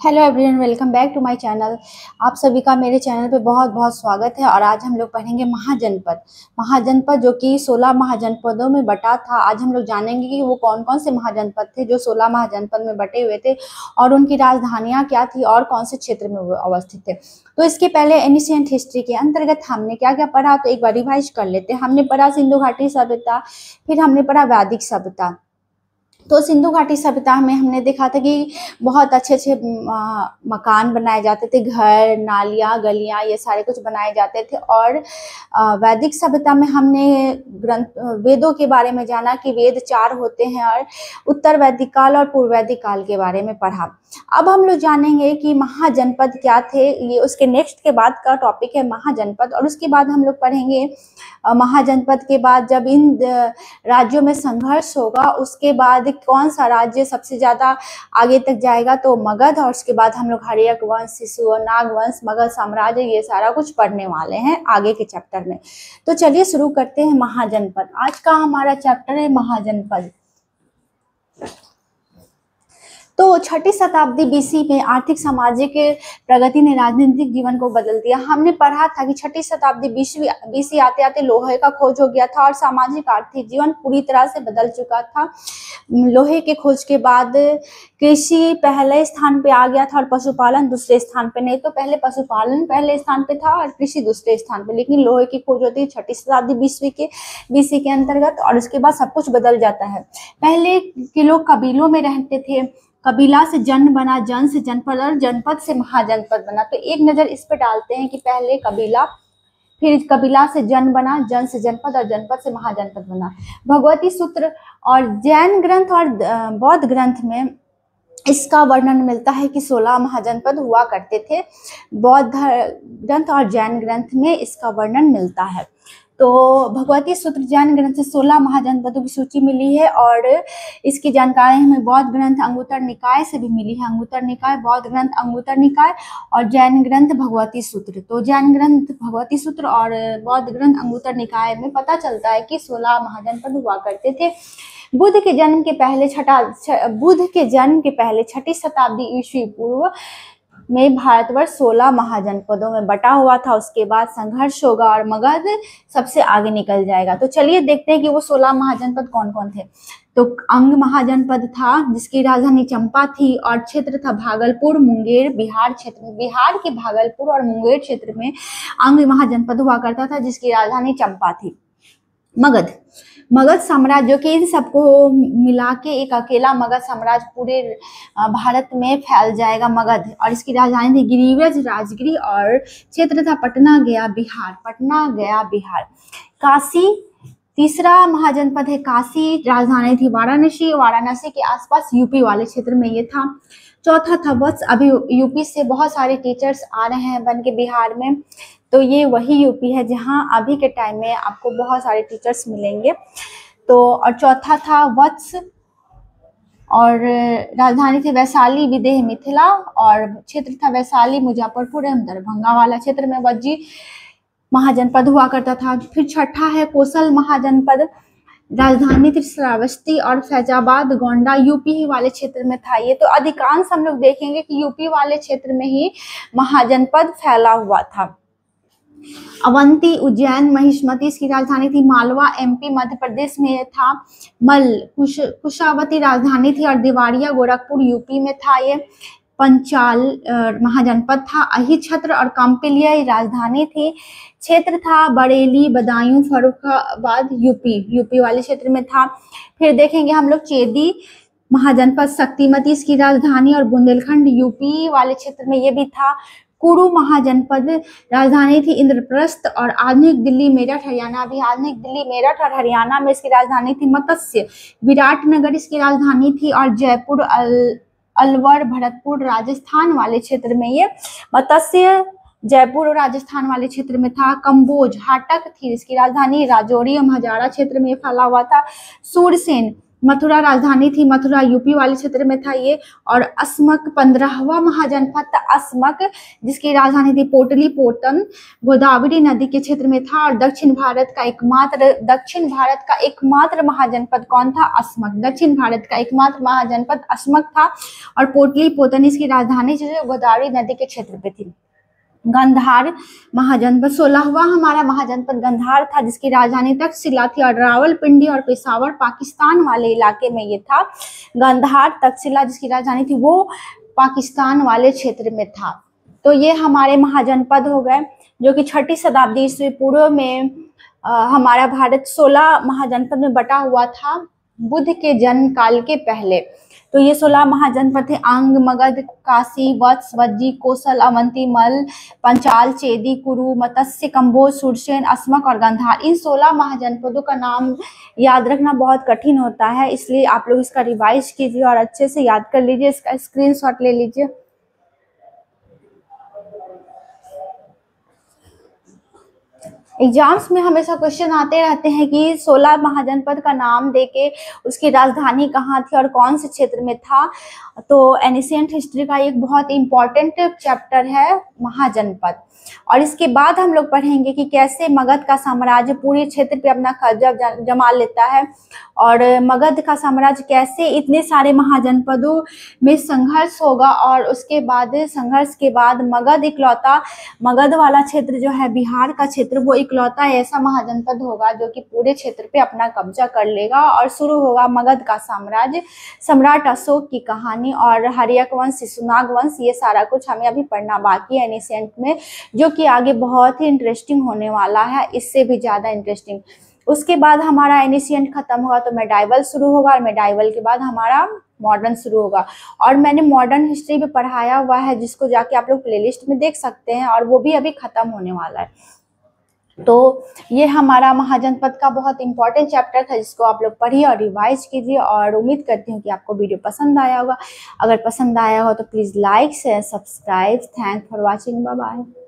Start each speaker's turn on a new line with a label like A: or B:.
A: Hello everyone, welcome back to my channel. आप सभी का मेरे चैनल पे बहुत बहुत स्वागत है। और आज हम लोग पढ़ेंगे महाजनपद जो कि 16 महाजनपदों में बटा था। आज हम लोग जानेंगे कि वो कौन कौन से महाजनपद थे जो 16 महाजनपद में बटे हुए थे और उनकी राजधानियां क्या थी और कौन से क्षेत्र में वो अवस्थित थे। तो इसके पहले एनिशिएंट हिस्ट्री के अंतर्गत हमने क्या क्या पढ़ा, तो एक बार रिवाइज कर लेते हैं। हमने पढ़ा सिंधु घाटी सभ्यता, फिर हमने पढ़ा वैदिक सभ्यता। तो सिंधु घाटी सभ्यता में हमने देखा था कि बहुत अच्छे अच्छे मकान बनाए जाते थे, घर, नालियाँ, गलियाँ, ये सारे कुछ बनाए जाते थे। और वैदिक सभ्यता में हमने वेदों के बारे में जाना कि वेद 4 होते हैं और उत्तर वैदिक काल और पूर्व वैदिक काल के बारे में पढ़ा। अब हम लोग जानेंगे कि महाजनपद क्या थे। ये उसके नेक्स्ट के बाद का टॉपिक है महाजनपद। और उसके बाद हम लोग पढ़ेंगे महाजनपद के बाद जब इन राज्यों में संघर्ष होगा उसके बाद कौन सा राज्य सबसे ज्यादा आगे तक जाएगा, तो मगध। और उसके बाद हम लोग हर्यक वंश, शिशुनाग वंश, मगध साम्राज्य, ये सारा कुछ पढ़ने वाले हैं आगे के चैप्टर में। तो चलिए शुरू करते हैं महाजनपद। आज का हमारा चैप्टर है महाजनपद। तो 6ठी शताब्दी बीसी में आर्थिक सामाजिक प्रगति ने राजनीतिक जीवन को बदल दिया। हमने पढ़ा था कि 6ठी शताब्दी बीसी आते आते लोहे का खोज हो गया था और सामाजिक आर्थिक जीवन पूरी तरह से बदल चुका था। लोहे के खोज के बाद कृषि पहले स्थान पे आ गया था और पशुपालन दूसरे स्थान पे। नहीं तो पहले पशुपालन पहले स्थान पे था और कृषि दूसरे स्थान पे, लेकिन लोहे की खोज होती है 6ठी शताब्दी बीसी के अंतर्गत। और उसके बाद सब कुछ बदल जाता है। पहले के लोग कबीलों में रहते थे, कबीला से जन बना, जन से जनपद और जनपद से महाजनपद बना। तो एक नजर इस पे डालते हैं कि पहले कबीला, फिर कबीला से जन बना, जन से जनपद और जनपद से महाजनपद बना। भगवती सूत्र और जैन ग्रंथ और बौद्ध ग्रंथ में इसका वर्णन मिलता है कि 16 महाजनपद हुआ करते थे। बौद्ध ग्रंथ और जैन ग्रंथ में इसका वर्णन मिलता है। तो भगवती सूत्र जैन ग्रंथ से 16 महाजनपदों की सूची मिली है और इसकी जानकारी हमें बौद्ध ग्रंथ अंगुत्तर निकाय से भी मिली है। अंगुत्तर निकाय, बौद्ध ग्रंथ अंगुत्तर निकाय और जैन ग्रंथ भगवती सूत्र। तो जैन ग्रंथ भगवती सूत्र और बौद्ध ग्रंथ अंगुत्तर निकाय में पता चलता है कि 16 महाजनपद हुआ करते थे। बुद्ध के जन्म के पहले 6ठी शताब्दी ईस्वी पूर्व में भारतवर्ष 16 महाजनपदों में बटा हुआ था। उसके बाद संघर्ष होगा और मगध सबसे आगे निकल जाएगा। तो चलिए देखते हैं कि वो 16 महाजनपद कौन कौन थे। तो अंग महाजनपद था जिसकी राजधानी चंपा थी और क्षेत्र था भागलपुर, मुंगेर, बिहार क्षेत्र में। बिहार के भागलपुर और मुंगेर क्षेत्र में अंग महाजनपद हुआ करता था जिसकी राजधानी चंपा थी। मगध साम्राज्य, जो कि इन सबको मिला के एक अकेला मगध साम्राज्य पूरे भारत में फैल जाएगा, मगध। और इसकी राजधानी थी गिरिव्रज, राजगिरी और क्षेत्र था पटना गया बिहार। काशी तीसरा महाजनपद है काशी, राजधानी थी वाराणसी के आसपास यूपी वाले क्षेत्र में ये था। चौथा था वत्स। अभी यूपी से बहुत सारे टीचर्स आ रहे हैं बन के बिहार में, तो ये वही यूपी है जहां अभी के टाइम में आपको बहुत सारे टीचर्स मिलेंगे। तो और चौथा था वत्स और राजधानी थी वैशाली, विदेह मिथिला और क्षेत्र था वैशाली, मुजफ्फरपुर एवं दरभंगा वाला क्षेत्र में वज्जी महाजनपद हुआ करता था। फिर छठा है कोसल महाजनपद, राजधानी थी श्रावस्ती और फैजाबाद, गोंडा यूपी ही वाले क्षेत्र में था ये। तो अधिकांश हम लोग देखेंगे कि यूपी वाले क्षेत्र में ही महाजनपद फैला हुआ था। अवंती, उज्जैन, महिष्मती इसकी राजधानी थी। मालवा एमपी मध्य प्रदेश में था। कुशावती राजधानी थी और देवारिया गोरखपुर यूपी में था ये। पंचाल महाजनपद था। अहिछत्र और काम्पिलिया राजधानी थी। क्षेत्र था बरेली, बदायूं, फर्रुखाबाद यूपी वाले क्षेत्र में था। फिर देखेंगे हम लोग चेदी महाजनपद, शक्तिमती इसकी राजधानी और बुंदेलखंड यूपी वाले क्षेत्र में ये भी था। कुरु महाजनपद, राजधानी थी इंद्रप्रस्थ और आधुनिक दिल्ली मेरठ हरियाणा भी। आधुनिक दिल्ली मेरठ और हरियाणा में इसकी राजधानी थी। मत्स्य विराटनगर इसकी राजधानी थी और जयपुर, अलवर, भरतपुर राजस्थान वाले क्षेत्र में ये मत्स्य जयपुर और राजस्थान वाले क्षेत्र में था। कंबोज हाटक थी इसकी राजधानी, राजौरी और हजारा क्षेत्र में फैला हुआ था। सूरसेन मथुरा राजधानी थी, मथुरा यूपी वाले क्षेत्र में था ये। और अस्मक 15वां महाजनपद था अस्मक, जिसकी राजधानी थी पोटलीपोतन, गोदावरी नदी के क्षेत्र में था। और दक्षिण भारत का एकमात्र महाजनपद कौन था? अस्मक। दक्षिण भारत का एकमात्र महाजनपद अस्मक था। और पोटलीपोतन इसकी राजधानी जो गोदावरी नदी के क्षेत्र पे थी। गंधार महाजनपद 16वां हमारा महाजनपद गंधार था, जिसकी राजधानी तक्षशिला थी। और रावलपिंडी और पेशावर पाकिस्तान वाले इलाके में ये था। गंधार तक्षशिला जिसकी राजधानी थी वो पाकिस्तान वाले क्षेत्र में था। तो ये हमारे महाजनपद हो गए, जो कि 6ठी शताब्दी ईस्वी पूर्व में हमारा भारत 16 महाजनपद में बटा हुआ था, बुद्ध के जन्म काल के पहले। तो ये 16 महाजनपद थे: अंग, मगध, काशी, वत्स, वज्जी, कौशल, अवंती, मल, पंचाल, चेदी, कुरु, मत्स्य, कंबोज, सुरसेन, अस्मक और गंधार। इन 16 महाजनपदों का नाम याद रखना बहुत कठिन होता है, इसलिए आप लोग इसका रिवाइज कीजिए और अच्छे से याद कर लीजिए। इसका स्क्रीनशॉट ले लीजिए। एग्जाम्स में हमेशा क्वेश्चन आते रहते हैं कि 16 महाजनपद का नाम देके उसकी राजधानी कहाँ थी और कौन से क्षेत्र में था। तो एनिशिएंट हिस्ट्री का एक बहुत इम्पॉर्टेंट चैप्टर है महाजनपद। और इसके बाद हम लोग पढ़ेंगे कि कैसे मगध का साम्राज्य पूरे क्षेत्र पे अपना कब्जा जमा लेता है, और मगध का साम्राज्य कैसे इतने सारे महाजनपदों में संघर्ष होगा। और उसके बाद संघर्ष के बाद मगध वाला क्षेत्र जो है बिहार का क्षेत्र, वो इकलौता ऐसा महाजनपद होगा जो कि पूरे क्षेत्र पे अपना कब्जा कर लेगा। और शुरू होगा मगध का साम्राज्य, सम्राट अशोक की कहानी और हर्यक वंश, शिशुनाग वंश। ये सारा कुछ हमें अभी पढ़ना बाकी है एनिशिएंट में, जो कि आगे बहुत ही इंटरेस्टिंग होने वाला है, इससे भी ज़्यादा इंटरेस्टिंग। उसके बाद हमारा एनिशिएंट खत्म होगा तो मेडाइवल शुरू होगा, और मेडाइवल के बाद हमारा मॉडर्न शुरू होगा। और मैंने मॉडर्न हिस्ट्री भी पढ़ाया हुआ है, जिसको जाके आप लोग प्लेलिस्ट में देख सकते हैं, और वो भी अभी खत्म होने वाला है। तो ये हमारा महाजनपद का बहुत इंपॉर्टेंट चैप्टर था, जिसको आप लोग पढ़िए और रिवाइज कीजिए। और उम्मीद करती हूँ कि आपको वीडियो पसंद आया होगा। अगर पसंद आया हो तो please like, share, subscribe. Thanks for watching. Bye bye.